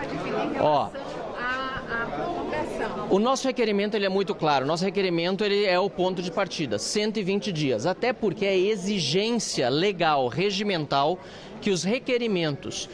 vai definir em relação à prorrogação? O nosso requerimento ele é muito claro. O nosso requerimento ele é o ponto de partida, 120 dias. Até porque é exigência legal, regimental, que os requerimentos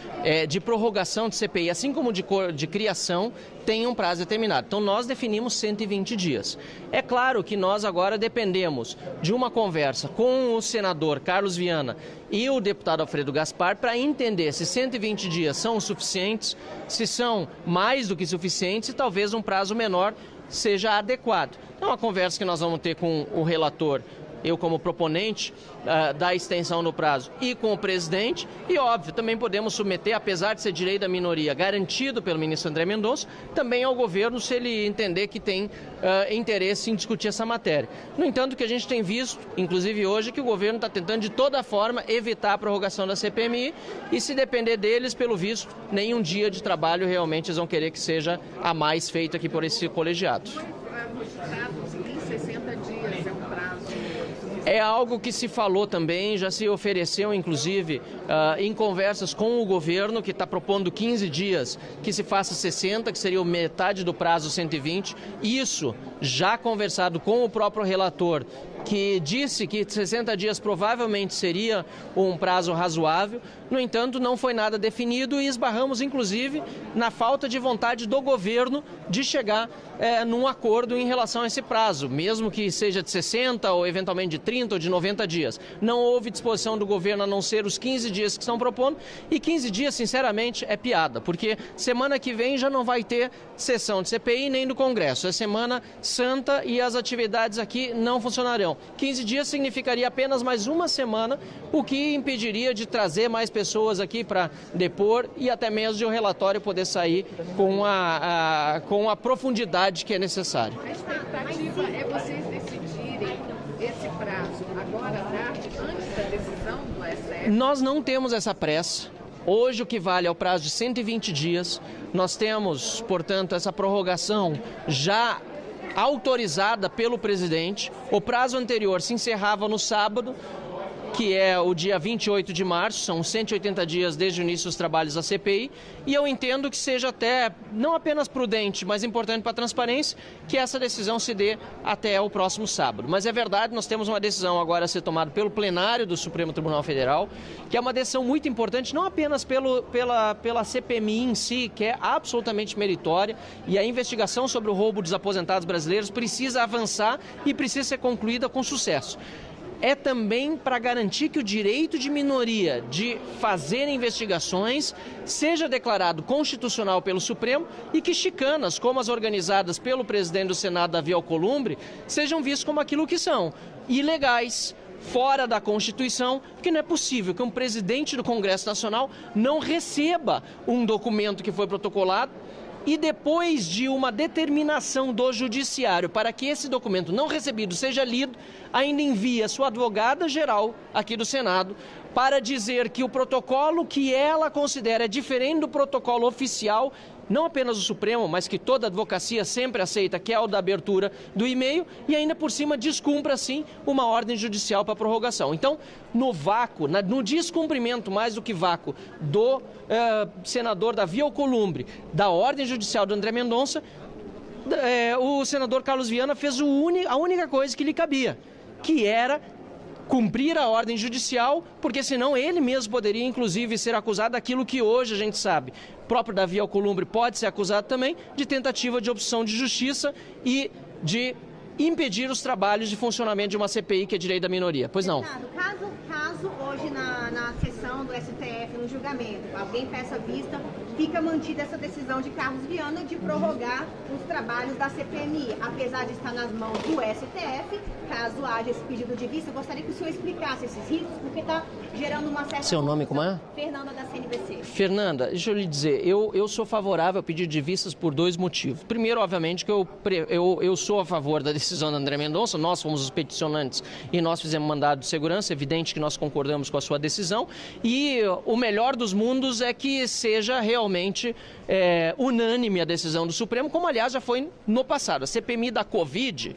de prorrogação de CPI, assim como de criação, tenham prazo determinado. Então, nós definimos 120 dias. É claro que nós agora dependemos de uma conversa com o senador Carlos Viana e o deputado Alfredo Gaspar para entender se 120 dias são suficientes, se são mais do que suficientes e talvez um prazo menor seja adequado. É uma conversa que nós vamos ter com o relator, eu como proponente da extensão do prazo, e com o presidente, e óbvio, também podemos submeter, apesar de ser direito da minoria garantido pelo ministro André Mendonça, também ao governo se ele entender que tem interesse em discutir essa matéria. No entanto, o que a gente tem visto, inclusive hoje, que o governo está tentando de toda forma evitar a prorrogação da CPMI e se depender deles, pelo visto, nenhum dia de trabalho realmente eles vão querer que seja a mais feito aqui por esse colegiado. Em 60 dias é um prazo. É algo que se falou também, já se ofereceu, inclusive, em conversas com o governo, que está propondo 15 dias, que se faça 60, que seria metade do prazo 120. Isso já conversado com o próprio relator, que disse que 60 dias provavelmente seria um prazo razoável. No entanto, não foi nada definido e esbarramos, inclusive, na falta de vontade do governo de chegar num acordo em relação a esse prazo, mesmo que seja de 60 ou eventualmente de 30 ou de 90 dias. Não houve disposição do governo a não ser os 15 dias que estão propondo, e 15 dias, sinceramente, é piada, porque semana que vem já não vai ter sessão de CPI nem do Congresso. É Semana Santa e as atividades aqui não funcionarão. 15 dias significaria apenas mais uma semana, o que impediria de trazer mais pessoas aqui para depor e até mesmo de o relatório poder sair com a profundidade que é necessária. A expectativa é vocês decidirem esse prazo agora, antes da decisão do STF? Nós não temos essa pressa. Hoje o que vale é o prazo de 120 dias. Nós temos, portanto, essa prorrogação já autorizada pelo presidente. O prazo anterior se encerrava no sábado, que é o dia 28 de março, são 180 dias desde o início dos trabalhos da CPI, e eu entendo que seja até, não apenas prudente, mas importante para a transparência, que essa decisão se dê até o próximo sábado. Mas é verdade, nós temos uma decisão agora a ser tomada pelo plenário do Supremo Tribunal Federal, que é uma decisão muito importante, não apenas pela CPMI em si, que é absolutamente meritória, e a investigação sobre o roubo dos aposentados brasileiros precisa avançar e precisa ser concluída com sucesso. É também para garantir que o direito de minoria de fazer investigações seja declarado constitucional pelo Supremo e que chicanas, como as organizadas pelo presidente do Senado, Davi Alcolumbre, sejam vistas como aquilo que são, ilegais, fora da Constituição, porque não é possível que um presidente do Congresso Nacional não receba um documento que foi protocolado e depois de uma determinação do judiciário para que esse documento não recebido seja lido, ainda envia sua advogada-geral aqui do Senado para dizer que o protocolo que ela considera diferente do protocolo oficial, não apenas do Supremo, mas que toda a advocacia sempre aceita, que é o da abertura do e-mail, e ainda por cima descumpra, assim, uma ordem judicial para prorrogação. Então, no vácuo, no descumprimento mais do que vácuo do senador Davi Alcolumbre, da ordem judicial do André Mendonça, o senador Carlos Viana fez a única coisa que lhe cabia, que era cumprir a ordem judicial, porque senão ele mesmo poderia, inclusive, ser acusado daquilo que hoje a gente sabe. O próprio Davi Alcolumbre pode ser acusado também de tentativa de obstrução de justiça e de impedir os trabalhos de funcionamento de uma CPI, que é direito da minoria. Pois não. Caso hoje na sessão do STF, no julgamento, alguém peça vista, fica mantida essa decisão de Carlos Viana de prorrogar os trabalhos da CPMI, apesar de estar nas mãos do STF, caso haja esse pedido de vista, eu gostaria que o senhor explicasse esses riscos, porque está gerando uma certa... Seu nome como é? Fernanda, da CNBC. Fernanda, deixa eu lhe dizer, eu sou favorável ao pedido de vistas por dois motivos. Primeiro, obviamente, que eu sou a favor da decisão do André Mendonça, nós fomos os peticionantes e nós fizemos mandado de segurança, evidente que nós concordamos com a sua decisão, e o melhor dos mundos é que seja realmente unânime a decisão do Supremo, como aliás já foi no passado. A CPMI da Covid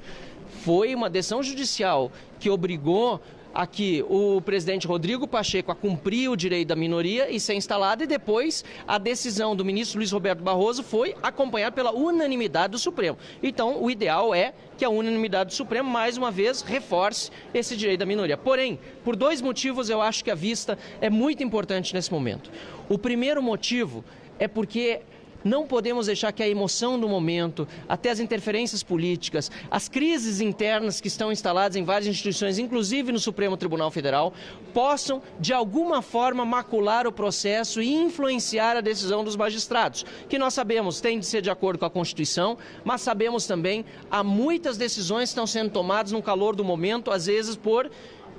foi uma decisão judicial que obrigou aqui o presidente Rodrigo Pacheco a cumprir o direito da minoria e ser instalado, e depois a decisão do ministro Luiz Roberto Barroso foi acompanhada pela unanimidade do Supremo. Então, o ideal é que a unanimidade do Supremo, mais uma vez, reforce esse direito da minoria. Porém, por dois motivos eu acho que a vista é muito importante nesse momento. O primeiro motivo é porque não podemos deixar que a emoção do momento, até as interferências políticas, as crises internas que estão instaladas em várias instituições, inclusive no Supremo Tribunal Federal, possam, de alguma forma, macular o processo e influenciar a decisão dos magistrados, que nós sabemos tem de ser de acordo com a Constituição, mas sabemos também há muitas decisões que estão sendo tomadas no calor do momento, às vezes por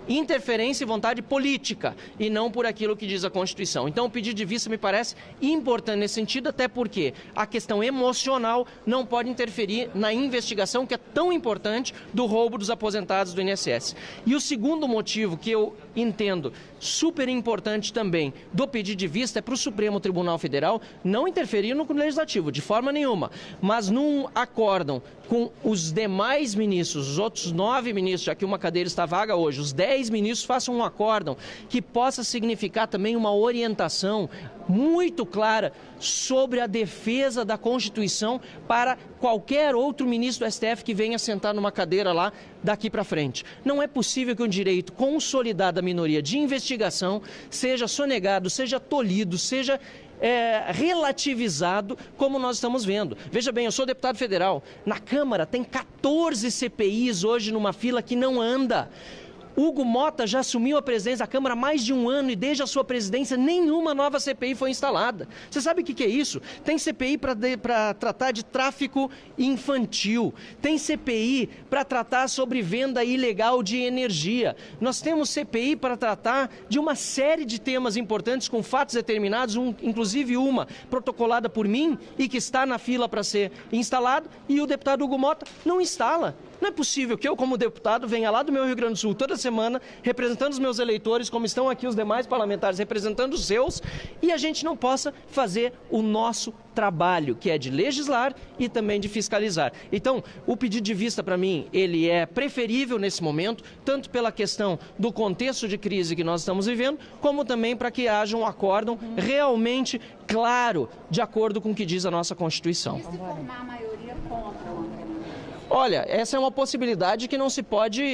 interferência e vontade política e não por aquilo que diz a Constituição. Então o pedido de vista me parece importante nesse sentido, até porque a questão emocional não pode interferir na investigação que é tão importante do roubo dos aposentados do INSS. E o segundo motivo que eu entendo super importante também do pedido de vista é para o Supremo Tribunal Federal não interferir no Legislativo, de forma nenhuma, mas num acórdão com os demais ministros, os outros 9 ministros, já que uma cadeira está vaga hoje, os 10 ministros façam um acórdão que possa significar também uma orientação muito clara sobre a defesa da Constituição para qualquer outro ministro do STF que venha sentar numa cadeira lá daqui para frente. Não é possível que um direito consolidado da minoria de investigação seja sonegado, seja tolhido, seja relativizado, como nós estamos vendo. Veja bem, eu sou deputado federal. Na Câmara tem 14 CPIs hoje numa fila que não anda. Hugo Mota já assumiu a presidência da Câmara há mais de um ano e desde a sua presidência nenhuma nova CPI foi instalada. Você sabe o que é isso? Tem CPI para tratar de tráfico infantil, tem CPI para tratar sobre venda ilegal de energia. Nós temos CPI para tratar de uma série de temas importantes com fatos determinados, inclusive uma protocolada por mim e que está na fila para ser instalado, e o deputado Hugo Mota não instala. Não é possível que eu, como deputado, venha lá do meu Rio Grande do Sul toda semana, representando os meus eleitores, como estão aqui os demais parlamentares, representando os seus, e a gente não possa fazer o nosso trabalho, que é de legislar e também de fiscalizar. Então, o pedido de vista, para mim, ele é preferível nesse momento, tanto pela questão do contexto de crise que nós estamos vivendo, como também para que haja um acórdão realmente claro, de acordo com o que diz a nossa Constituição. E se formar a maioria contra o André? Olha, essa é uma possibilidade que não se pode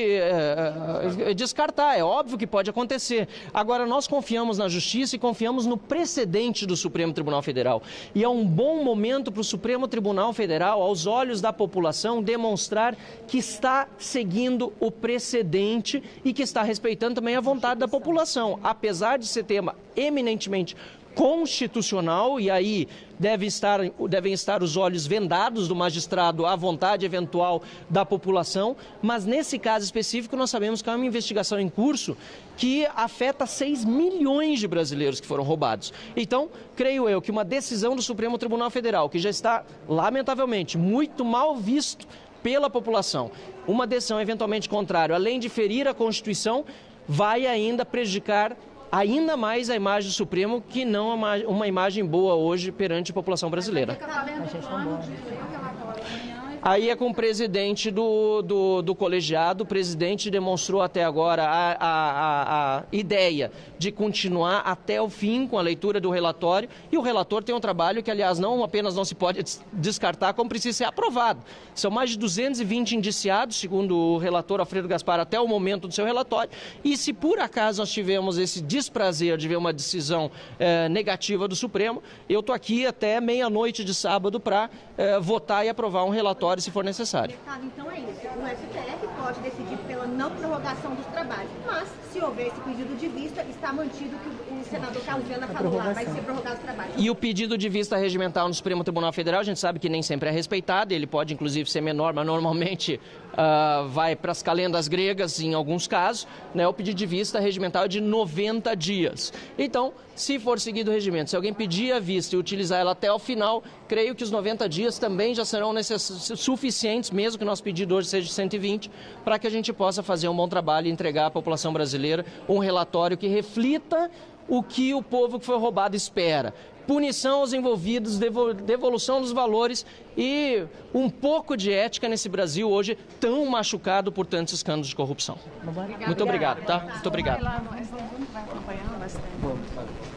descartar, é óbvio que pode acontecer. Agora, nós confiamos na Justiça e confiamos no precedente do Supremo Tribunal Federal. E é um bom momento para o Supremo Tribunal Federal, aos olhos da população, demonstrar que está seguindo o precedente e que está respeitando também a vontade da população. Apesar de ser tema eminentemente constitucional, e aí devem estar os olhos vendados do magistrado à vontade eventual da população, mas nesse caso específico nós sabemos que é uma investigação em curso que afeta 6 milhões de brasileiros que foram roubados. Então, creio eu que uma decisão do Supremo Tribunal Federal, que já está, lamentavelmente, muito mal visto pela população, uma decisão eventualmente contrária, além de ferir a Constituição, vai ainda prejudicar ainda mais a imagem do Supremo, que não é uma imagem boa hoje perante a população brasileira. Aí é com o presidente do colegiado, o presidente demonstrou até agora a ideia de continuar até o fim com a leitura do relatório, e o relator tem um trabalho que, aliás, não apenas não se pode descartar, como precisa ser aprovado. São mais de 220 indiciados, segundo o relator Alfredo Gaspar, até o momento do seu relatório, e se por acaso nós tivemos esse desprazer de ver uma decisão negativa do Supremo, eu estou aqui até meia-noite de sábado para votar e aprovar um relatório se for necessário. Então é isso. O STF pode decidir pela não prorrogação dos trabalhos, mas se houver esse pedido de vista, está mantido que o senador Carlos Viana falou lá, vai ser prorrogado os trabalhos. E o pedido de vista regimental no Supremo Tribunal Federal, a gente sabe que nem sempre é respeitado, ele pode inclusive ser menor, mas normalmente vai para as calendas gregas em alguns casos, né? O pedido de vista regimental é de 90 dias. Então, se for seguido o regimento, se alguém pedir a vista e utilizar ela até o final, creio que os 90 dias também já serão suficientes, mesmo que o nosso pedido hoje seja de 120, para que a gente possa fazer um bom trabalho e entregar à população brasileira um relatório que reflita o que o povo que foi roubado espera. punição aos envolvidos, devolução dos valores e um pouco de ética nesse Brasil hoje tão machucado por tantos escândalos de corrupção. Muito obrigado, tá? Muito obrigado. Vai lá, vai acompanhando bastante.